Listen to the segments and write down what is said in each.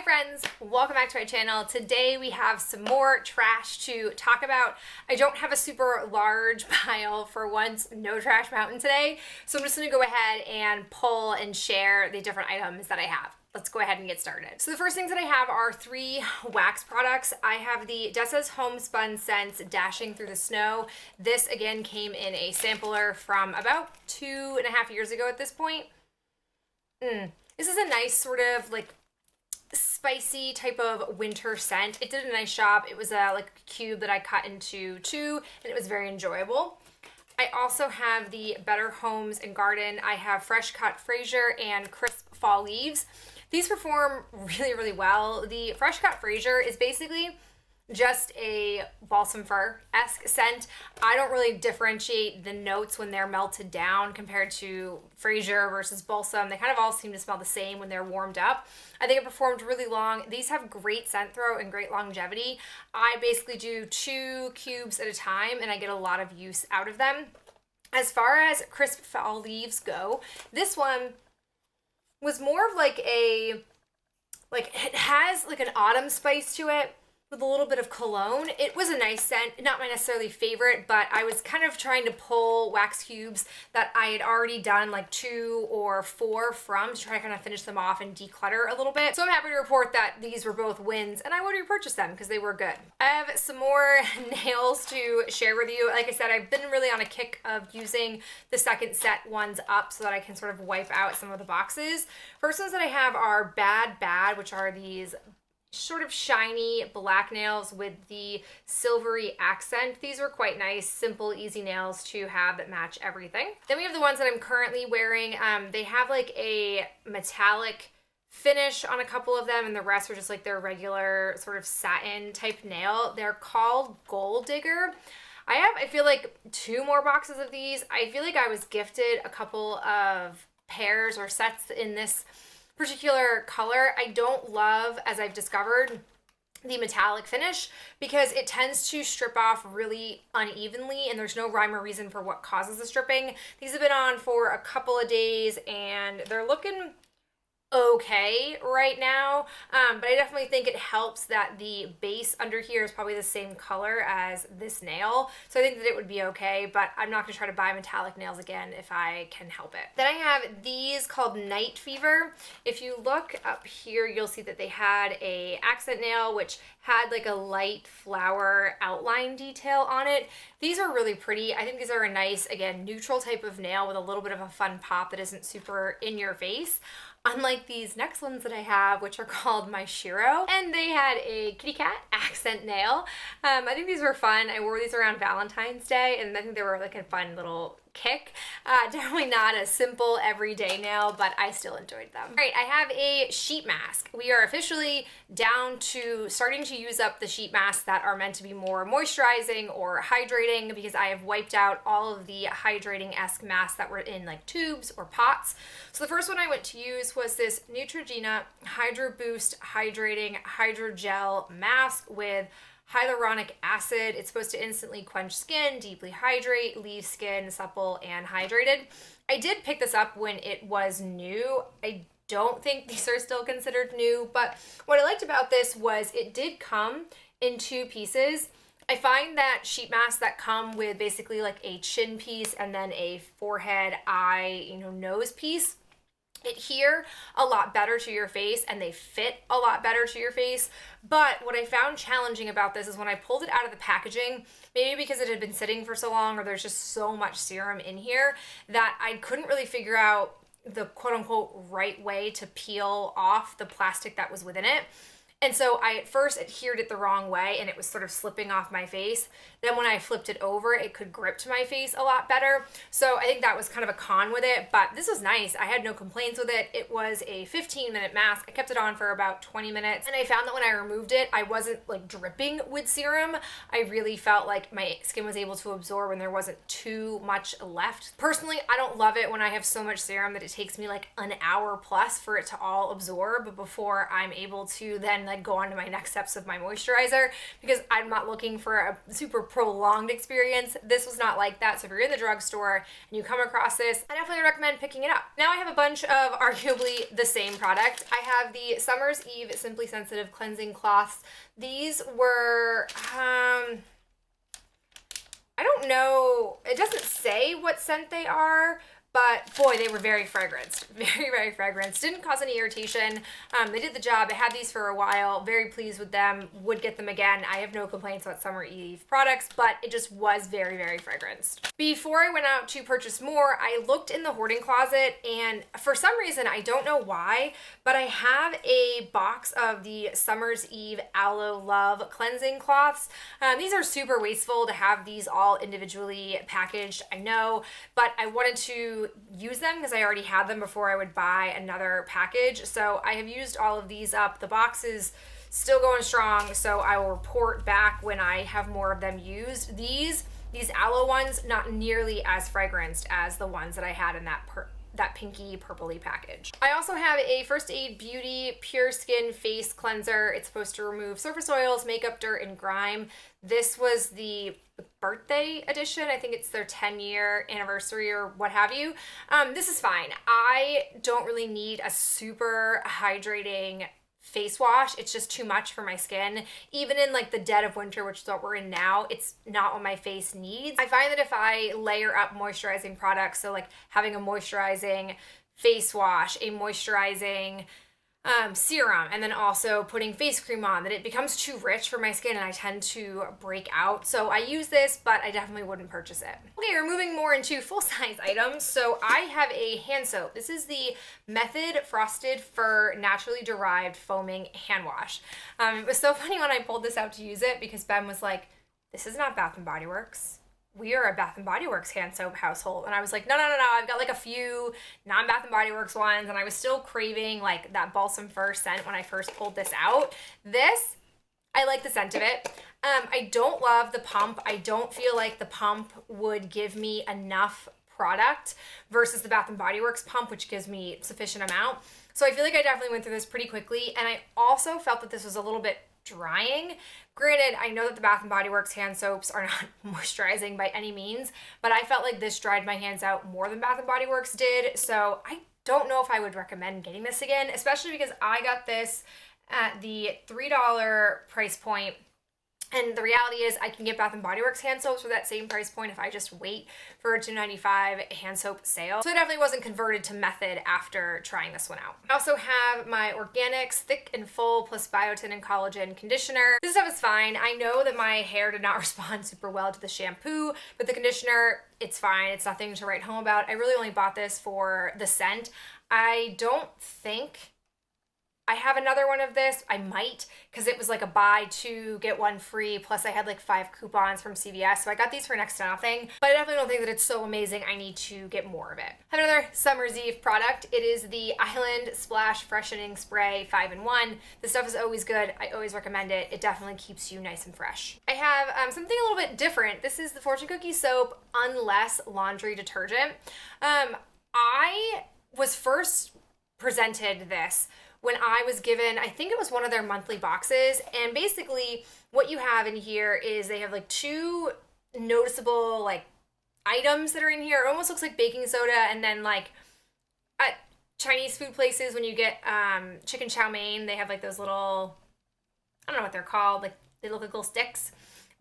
friends, welcome back to my channel. Today we have some more trash to talk about. I don't have a super large pile for once, no trash mountain today, so I'm just gonna go ahead and pull and share the different items that I have. Let's go ahead and get started. So the first things that I have are 3 wax products. I have the Dessa's Homespun Scents Dashing Through the Snow. This again came in a sampler from about 2.5 years ago at this point. This is a nice sort of like spicy type of winter scent. It did a nice job. It was a like cube that I cut into 2 and it was very enjoyable. I also have the Better Homes and Garden. I have Fresh Cut Fraser and Crisp Fall Leaves. These perform really, really well. The Fresh Cut Fraser is basically just a balsam fir-esque scent. I don't really differentiate the notes when they're melted down compared to Fraser versus balsam. They kind of all seem to smell the same when they're warmed up. I think it performed really long. These have great scent throw and great longevity. I basically do 2 cubes at a time and I get a lot of use out of them. As far as Crisp Fall Leaves go, this one was more of like a, it has like an autumn spice to it, with a little bit of cologne. It was a nice scent, not my necessarily favorite, but I was kind of trying to pull wax cubes that I had already done like 2 or 4 from to try to kind of finish them off and declutter a little bit. So I'm happy to report that these were both wins and I would repurchase them because they were good. I have some more nails to share with you. Like I said, I've been really on a kick of using the second set ones up so that I can sort of wipe out some of the boxes. First ones that I have are Bad, which are these sort of shiny black nails with the silvery accent. These are quite nice, simple, easy nails to have that match everything. Then we have the ones that I'm currently wearing. They have like a metallic finish on a couple of them and the rest are just like their regular sort of satin type nail. They're called Gold Digger. I feel like 2 more boxes of these. I feel like I was gifted a couple of pairs or sets in this particular color. I don't love, as I've discovered, the metallic finish because it tends to strip off really unevenly and there's no rhyme or reason for what causes the stripping. These have been on for a couple of days and they're looking okay right now, but I definitely think it helps that the base under here is probably the same color as this nail, so I think that it would be okay, but I'm not going to try to buy metallic nails again if I can help it. Then I have these called Night Fever. If you look up here, you'll see that they had a accent nail which had like a light flower outline detail on it. These are really pretty. I think these are a nice, again, neutral type of nail with a little bit of a fun pop that isn't super in your face. Unlike these next ones that I have, which are called My Shiro, and they had a kitty cat accent nail. I think these were fun. I wore these around Valentine's Day, and I think they were like a fun little kick. Definitely not a simple everyday nail, but I still enjoyed them. All right, I have a sheet mask. We are officially down to starting to use up the sheet masks that are meant to be more moisturizing or hydrating because I have wiped out all of the hydrating-esque masks that were in like tubes or pots. So the first one I went to use was this Neutrogena Hydro Boost Hydrating Hydrogel Mask with hyaluronic acid. It's supposed to instantly quench skin, deeply hydrate, leave skin supple and hydrated. I did pick this up when it was new. I don't think these are still considered new, but what I liked about this was it did come in 2 pieces. I find that sheet masks that come with basically like a chin piece and then a forehead, eye, nose piece, adhere a lot better to your face and they fit a lot better to your face. But what I found challenging about this is when I pulled it out of the packaging, maybe because it had been sitting for so long or there's just so much serum in here that I couldn't really figure out the quote-unquote right way to peel off the plastic that was within it. And so I at first adhered it the wrong way and it was sort of slipping off my face. Then when I flipped it over, it could grip to my face a lot better. So I think that was kind of a con with it, but this was nice. I had no complaints with it. It was a 15-minute mask. I kept it on for about 20 minutes and I found that when I removed it, I wasn't like dripping with serum. I really felt like my skin was able to absorb and there wasn't too much left. Personally, I don't love it when I have so much serum that it takes me like an hour plus for it to all absorb before I'm able to then like go on to my next steps of my moisturizer, because I'm not looking for a super prolonged experience. This was not like that. So if you're in the drugstore and you come across this, I definitely recommend picking it up. Now I have a bunch of arguably the same product. I have the Summer's Eve Simply Sensitive Cleansing Cloths. These were, I don't know, it doesn't say what scent they are, but boy, they were very fragranced. Very, very fragranced. Didn't cause any irritation. They did the job. I had these for a while. Very pleased with them. Would get them again. I have no complaints about Summer Eve products, but it just was very, very fragranced. Before I went out to purchase more, I looked in the hoarding closet, and for some reason, I don't know why, but I have a box of the Summer's Eve Aloe Love cleansing cloths. These are super wasteful to have these all individually packaged, I know, but I wanted to use them because I already had them before I would buy another package. So I have used all of these up. The box is still going strong, so I will report back when I have more of them used. These aloe ones, not nearly as fragranced as the ones that I had in that pinky purpley package. I also have a First Aid Beauty Pure Skin Face Cleanser. It's supposed to remove surface oils, makeup, dirt, and grime. This was the birthday edition. I think it's their 10-year anniversary or what have you. This is fine. I don't really need a super hydrating face wash. It's just too much for my skin. Even in like the dead of winter, which is what we're in now, it's not what my face needs. I find that if I layer up moisturizing products, so like having a moisturizing face wash, a moisturizing serum, and then also putting face cream on, that it becomes too rich for my skin and I tend to break out. So I use this, but I definitely wouldn't purchase it. Okay, we're moving more into full-size items. So I have a hand soap. This is the Method Frosted Fur Naturally Derived Foaming Hand Wash. It was so funny when I pulled this out to use it because Ben was like, this is not Bath & Body Works. We are a Bath & Body Works hand soap household. And I was like, no, I've got like a few non-Bath & Body Works ones, and I was still craving like that balsam fir scent when I first pulled this out. This, I like the scent of it. I don't love the pump. I don't feel like the pump would give me enough product versus the Bath & Body Works pump, which gives me sufficient amount. So I feel like I definitely went through this pretty quickly, and I also felt that this was a little bit drying. Granted, I know that the Bath & Body Works hand soaps are not moisturizing by any means, but I felt like this dried my hands out more than Bath & Body Works did, so I don't know if I would recommend getting this again, especially because I got this at the $3 price point. And the reality is I can get Bath & Body Works hand soaps for that same price point if I just wait for a $2.95 hand soap sale. So I definitely wasn't converted to Method after trying this one out. I also have my Organics Thick and Full plus Biotin and Collagen Conditioner. This stuff is fine. I know that my hair did not respond super well to the shampoo, but the conditioner, it's fine. It's nothing to write home about. I really only bought this for the scent. I don't think I have another one of this. I might, because it was like a buy two, get one free, plus I had like 5 coupons from CVS, so I got these for next to nothing. But I definitely don't think that it's so amazing I need to get more of it. I have another Summer's Eve product. It is the Island Splash Freshening Spray 5-in-1. This stuff is always good. I always recommend it. It definitely keeps you nice and fresh. I have something a little bit different. This is the Fortune Cookie Soap Unless Laundry Detergent. I was first presented this when I was given, I think it was one of their monthly boxes, and basically what you have in here is they have like 2 noticeable like items that are in here. It almost looks like baking soda, and then like at Chinese food places when you get chicken chow mein, they have like those little, I don't know what they're called, like they look like little sticks.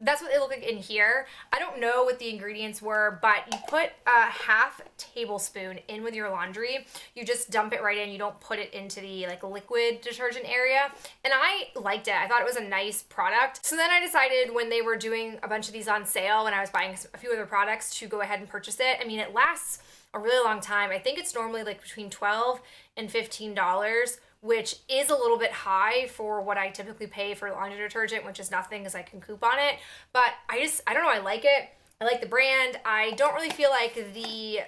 That's what they look like in here. I don't know what the ingredients were, but you put a half tablespoon in with your laundry. You just dump it right in. You don't put it into the like liquid detergent area. And I liked it. I thought it was a nice product. So then I decided when they were doing a bunch of these on sale, when I was buying a few other products, to go ahead and purchase it. I mean, it lasts a really long time. I think it's normally like between $12 and $15, which is a little bit high for what I typically pay for laundry detergent, which is nothing because I can coupon it. But I don't know, I like it. I like the brand. I don't really feel like the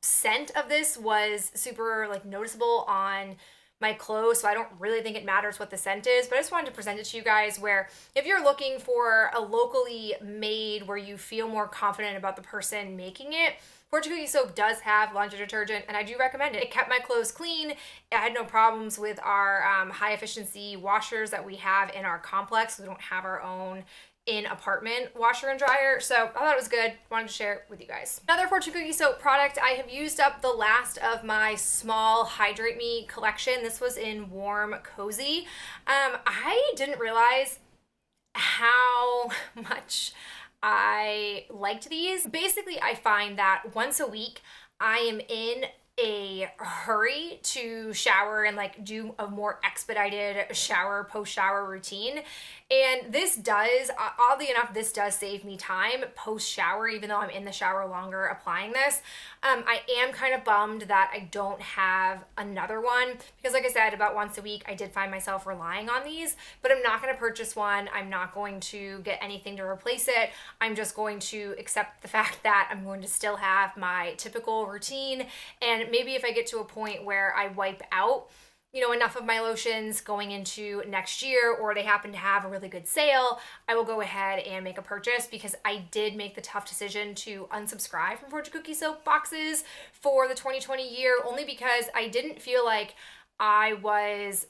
scent of this was super like noticeable on my clothes, so I don't really think it matters what the scent is, but I just wanted to present it to you guys where if you're looking for a locally made where you feel more confident about the person making it, Fortune Cookie Soap does have laundry detergent, and I do recommend it. It kept my clothes clean. I had no problems with our high efficiency washers that we have in our complex. We don't have our own in apartment washer and dryer, so I thought it was good. Wanted to share it with you guys. Another Fortune Cookie Soap product, I have used up the last of my small Hydrate Me collection. This was in Warm Cozy. I didn't realize how much I liked these. Basically, I find that once a week I am in a hurry to shower and like do a more expedited shower, post-shower routine. And this does, oddly enough, this does save me time post-shower, even though I'm in the shower longer applying this. I am kind of bummed that I don't have another one because like I said, about once a week, I did find myself relying on these, but I'm not going to purchase one. I'm not going to get anything to replace it. I'm just going to accept the fact that I'm going to still have my typical routine. And maybe if I get to a point where I wipe out enough of my lotions going into next year, or they happen to have a really good sale, I will go ahead and make a purchase because I did make the tough decision to unsubscribe from Fortune Cookie Soap boxes for the 2020 year, only because I didn't feel like I was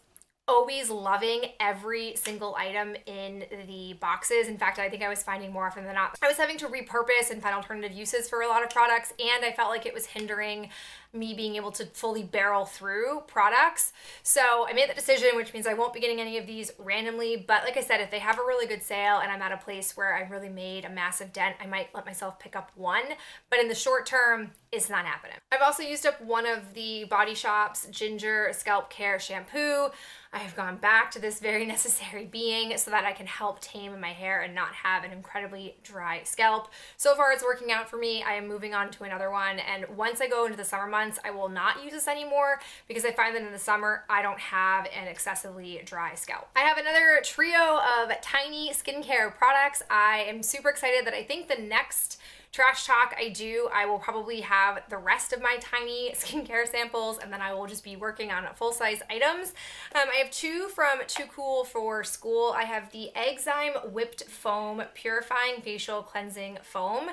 always loving every single item in the boxes. In fact, I think I was finding more often than not, I was having to repurpose and find alternative uses for a lot of products, and I felt like it was hindering me being able to fully barrel through products. So I made that decision, which means I won't be getting any of these randomly. But like I said, if they have a really good sale and I'm at a place where I really made a massive dent, I might let myself pick up one. But in the short term, it's not happening. I've also used up one of the Body Shop's Ginger Scalp Care Shampoo. I have gone back to this very necessary being so that I can help tame my hair and not have an incredibly dry scalp. So far, it's working out for me. I am moving on to another one. And once I go into the summer months, I will not use this anymore because I find that in the summer, I don't have an excessively dry scalp. I have another trio of tiny skincare products. I am super excited that I think the next trash talk I do, I will probably have the rest of my tiny skincare samples, and then I will just be working on full-size items. I have two from Too Cool for School. I have the Egzyme Whipped Foam Purifying Facial Cleansing Foam.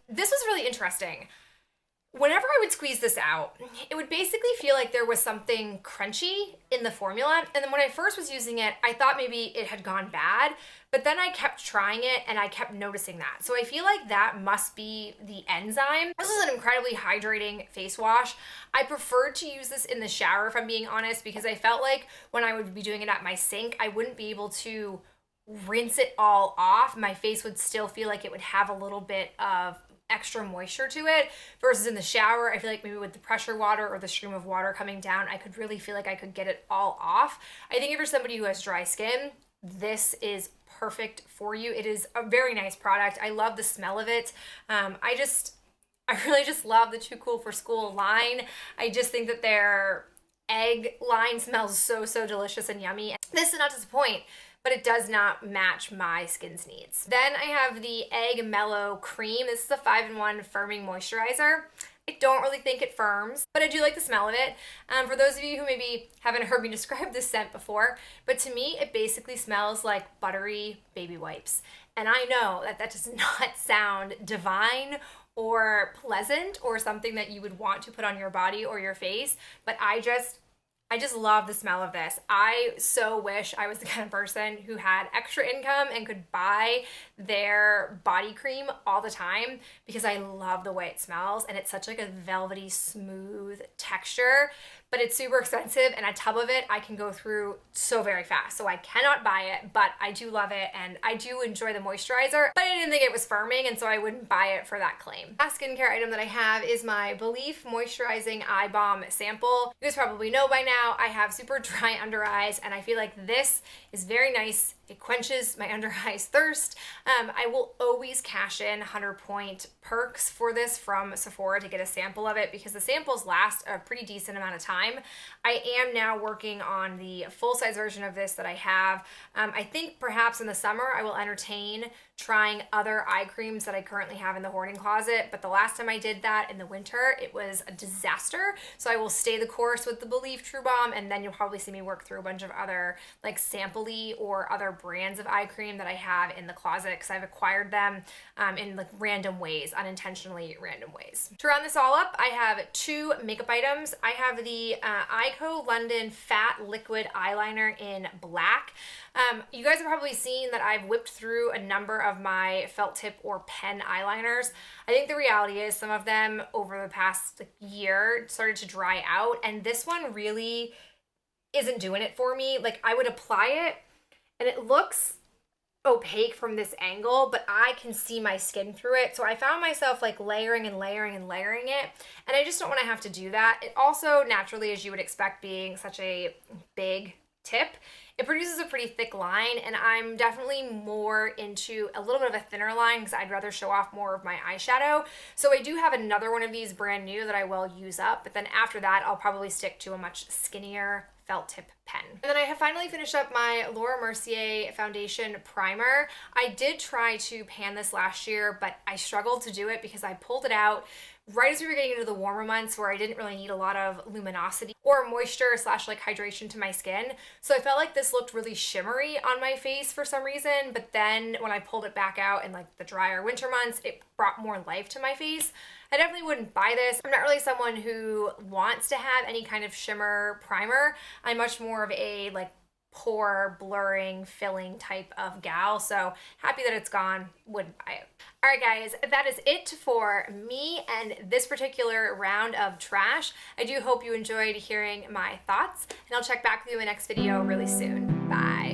This was really interesting. Whenever I would squeeze this out, it would basically feel like there was something crunchy in the formula. And then when I first was using it, I thought maybe it had gone bad, but then I kept trying it and I kept noticing that. So I feel like that must be the enzyme. This is an incredibly hydrating face wash. I preferred to use this in the shower, if I'm being honest, because I felt like when I would be doing it at my sink, I wouldn't be able to rinse it all off. My face would still feel like it would have a little bit of extra moisture to it, versus in the shower, I feel like maybe with the pressure water or the stream of water coming down, I could really feel like I could get it all off. I think if you're somebody who has dry skin, this is perfect for you. It is a very nice product. I love the smell of it. I really just love the Too Cool for School line. I just think that their egg line smells so delicious and yummy. This did not disappoint, but it does not match my skin's needs. Then I have the Egg Mellow Cream. This is a 5-in-1 firming moisturizer. I don't really think it firms, but I do like the smell of it. For those of you who maybe haven't heard me describe this scent before, but to me, it basically smells like buttery baby wipes. And I know that that does not sound divine or pleasant or something that you would want to put on your body or your face, but I just love the smell of this. I so wish I was the kind of person who had extra income and could buy their body cream all the time because I love the way it smells, and it's such like a velvety, smooth texture, but it's super expensive, and a tub of it I can go through so very fast. So I cannot buy it, but I do love it, and I do enjoy the moisturizer, but I didn't think it was firming, and so I wouldn't buy it for that claim. Last skincare item that I have is my Belief Moisturizing Eye Balm sample. You guys probably know by now I have super dry under eyes, and I feel like this is very nice. It quenches my under eyes thirst. I will always cash in 100-point perks for this from Sephora to get a sample of it because the samples last a pretty decent amount of time. time. I am now working on the full-size version of this that I have. I think perhaps in the summer I will entertain trying other eye creams that I currently have in the hoarding closet, but the last time I did that in the winter, it was a disaster. So I will stay the course with the Believe True Balm, and then you'll probably see me work through a bunch of other like sample-y or other brands of eye cream that I have in the closet because I've acquired them in like random ways, unintentionally random ways. To round this all up, I have 2 makeup items. I have the Ico London Fat Liquid Eyeliner in black. You guys have probably seen that I've whipped through a number of my felt tip or pen eyeliners. I think the reality is some of them over the past year started to dry out, and this one really isn't doing it for me. Like, I would apply it and it looks opaque from this angle, but I can see my skin through it. So I found myself like layering and layering and layering it, and I just don't want to have to do that. It also naturally, as you would expect, being such a big tip, it produces a pretty thick line, and I'm definitely more into a little bit of a thinner line because I'd rather show off more of my eyeshadow. So I do have another one of these brand new that I will use up, but then after that I'll probably stick to a much skinnier felt tip pen. And then I have finally finished up my Laura Mercier foundation primer. I did try to pan this last year, but I struggled to do it because I pulled it out right as we were getting into the warmer months where I didn't really need a lot of luminosity or moisture / like hydration to my skin. So I felt like this looked really shimmery on my face for some reason, but then when I pulled it back out in like the drier winter months, it brought more life to my face. I definitely wouldn't buy this. I'm not really someone who wants to have any kind of shimmer primer. I'm much more of a like pore blurring filling type of gal, so happy that it's gone, wouldn't buy it. All right guys, that is it for me and this particular round of trash. I do hope you enjoyed hearing my thoughts, and I'll check back with you in the next video really soon. Bye.